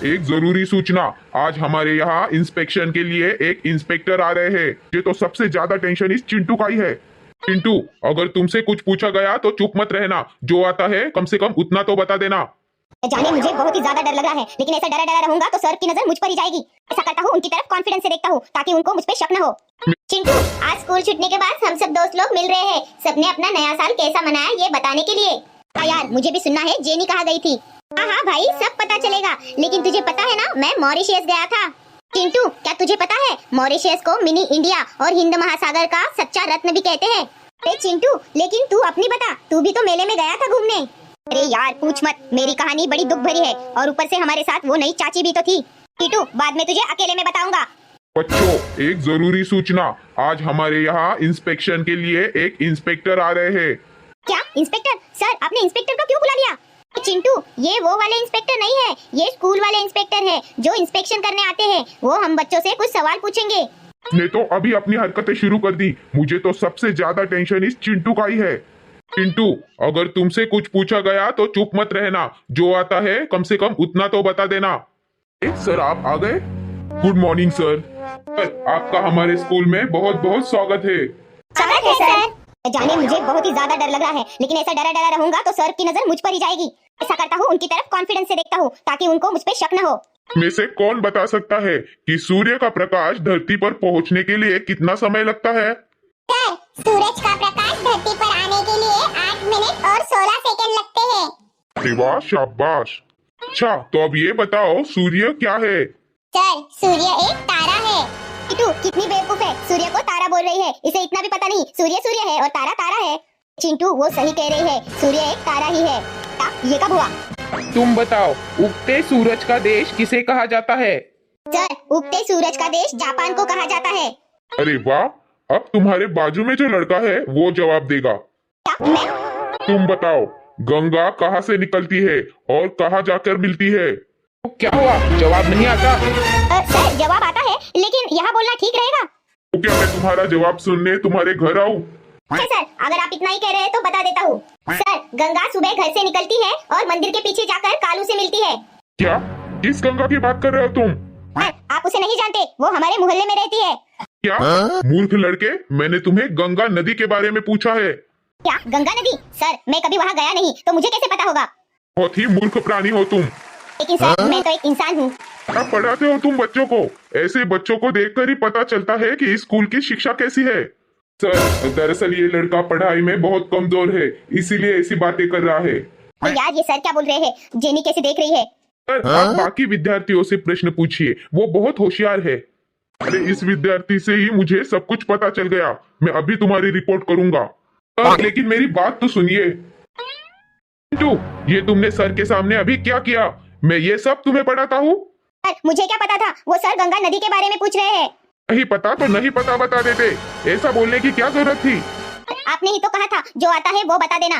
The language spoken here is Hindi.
एक जरूरी सूचना। आज हमारे यहाँ इंस्पेक्शन के लिए एक इंस्पेक्टर आ रहे हैं। ये तो सबसे ज्यादा टेंशन इस चिंटू का ही है। चिंटू, अगर तुमसे कुछ पूछा गया तो चुप मत रहना। जो आता है कम से कम उतना तो बता देना। जाने मुझे बहुत ही ज्यादा डर लग रहा है, लेकिन ऐसा डरा डरा रहूंगा तो सर की नजर मुझ पर ही जाएगी। ऐसा करता हूँ, उनकी तरफ कॉन्फिडेंस से देखता हूँ ताकि उनको मुझ पे शक न हो। चिंटू, आज स्कूल छूटने के बाद हम सब दोस्त लोग मिल रहे हैं। सबने अपना नया साल कैसा मनाया ये बताने के लिए। हाँ यार, मुझे भी सुनना है जेनी कहाँ गई थी। हाँ भाई, सब पता चलेगा, लेकिन तुझे पता है ना मैं मॉरिशस गया था। चिंटू, क्या तुझे पता है मॉरिशस को मिनी इंडिया और हिंद महासागर का सच्चा रत्न भी कहते हैं। अरे चिंटू, लेकिन तू अपनी बता, तू भी तो मेले में गया था घूमने। अरे यार पूछ मत, मेरी कहानी बड़ी दुख भरी है और ऊपर से हमारे साथ वो नई चाची भी तो थी। टीटू, बाद में तुझे अकेले में बताऊंगा। बच्चों, एक जरूरी सूचना। आज हमारे यहाँ इंस्पेक्शन के लिए एक इंस्पेक्टर आ रहे हैं। क्या इंस्पेक्टर? सर, आपने इंस्पेक्टर को क्यों बुला लिया? चिंटू, ये वो वाले इंस्पेक्टर नहीं है, ये स्कूल वाले इंस्पेक्टर है जो इंस्पेक्शन करने आते हैं। वो हम बच्चों से कुछ सवाल पूछेंगे। ने तो अभी अपनी हरकतें शुरू कर दी। मुझे तो सबसे ज्यादा टेंशन इस चिंटू का ही है। चिंटू, अगर तुमसे कुछ पूछा गया तो चुप मत रहना। जो आता है कम से कम उतना तो बता देना। सर, आप आ गए। Good morning sir. आपका हमारे स्कूल में बहुत बहुत स्वागत है। स्वागत है सर। जाने मुझे बहुत ही ज्यादा डर लग रहा है, लेकिन ऐसा डरा डरा रहूंगा तो सर की नजर मुझ पर ही जाएगी। ऐसा करता हूँ, उनकी तरफ कॉन्फिडेंस से देखता हूँ ताकि उनको मुझ पे शक न हो। में से कौन बता सकता है कि सूर्य का प्रकाश धरती पर पहुंचने के लिए कितना समय लगता है? सर, सूरज का प्रकाश धरती पर आने के लिए 8 मिनट और 16 सेकंड लगते हैं। अरे वाह, शाबाश। अच्छा, तो अब ये बताओ सूर्य क्या है? सर, सूर्य एक तारा है। टीटू, कितनी बेवकूफ है, सूर्य को तारा बोल रही है। इसे इतना भी पता नहीं, सूर्य सूर्य है और तारा तारा है। चिंटू, वो सही कह रही है, सूर्य एक तारा ही है। ये कब हुआ? तुम बताओ, उगते सूरज का देश किसे कहा जाता है? सर, उगते सूरज का देश जापान को कहा जाता है। अरे वाह, अब तुम्हारे बाजू में जो लड़का है वो जवाब देगा। क्या मैं? तुम बताओ, गंगा कहाँ से निकलती है और कहाँ जाकर मिलती है? तो क्या हुआ, जवाब नहीं आता? सर, जवाब आता है, लेकिन यहाँ बोलना ठीक रहेगा? तो क्या मैं तुम्हारा जवाब सुनने तुम्हारे घर आऊँ? सर, अगर आप इतना ही कह रहे हैं तो बता देता हूँ। सर, गंगा सुबह घर से निकलती है और मंदिर के पीछे जाकर कालू से मिलती है। क्या? किस गंगा की बात कर रहे हो तुम? सर, आप उसे नहीं जानते, वो हमारे मोहल्ले में रहती है। क्या? मूर्ख लड़के, मैंने तुम्हें गंगा नदी के बारे में पूछा है। क्या गंगा नदी? सर, मैं कभी वहाँ गया नहीं, तो मुझे कैसे पता होगा? बहुत ही मूर्ख प्राणी हो तुम। लेकिन सर, मैं तो एक इंसान हूँ। क्या पढ़ाते हो तुम बच्चों को? ऐसे बच्चों को देखकर ही पता चलता है कि इस स्कूल की शिक्षा कैसी है। सर, दरअसल ये लड़का पढ़ाई में बहुत कमजोर है, इसीलिए ऐसी बातें कर रहा है। तो यार, ये सर क्या बोल रहे हैं? जेनी कैसे देख रही है? सर, आप बाकी विद्यार्थियों से प्रश्न पूछिए, वो बहुत होशियार है। अरे, इस विद्यार्थी से ही मुझे सब कुछ पता चल गया। मैं अभी तुम्हारी रिपोर्ट करूंगा। लेकिन मेरी बात तो सुनिए। चिंटू, ये तुमने सर के सामने अभी क्या किया? मैं ये सब तुम्हें पढ़ाता हूँ? सर, मुझे क्या पता था, वो सर गंगा नदी के बारे में पूछ रहे हैं। नहीं पता तो नहीं पता बता देते। ऐसा बोलने की क्या जरूरत थी? आपने ही तो कहा था, जो आता है वो बता देना।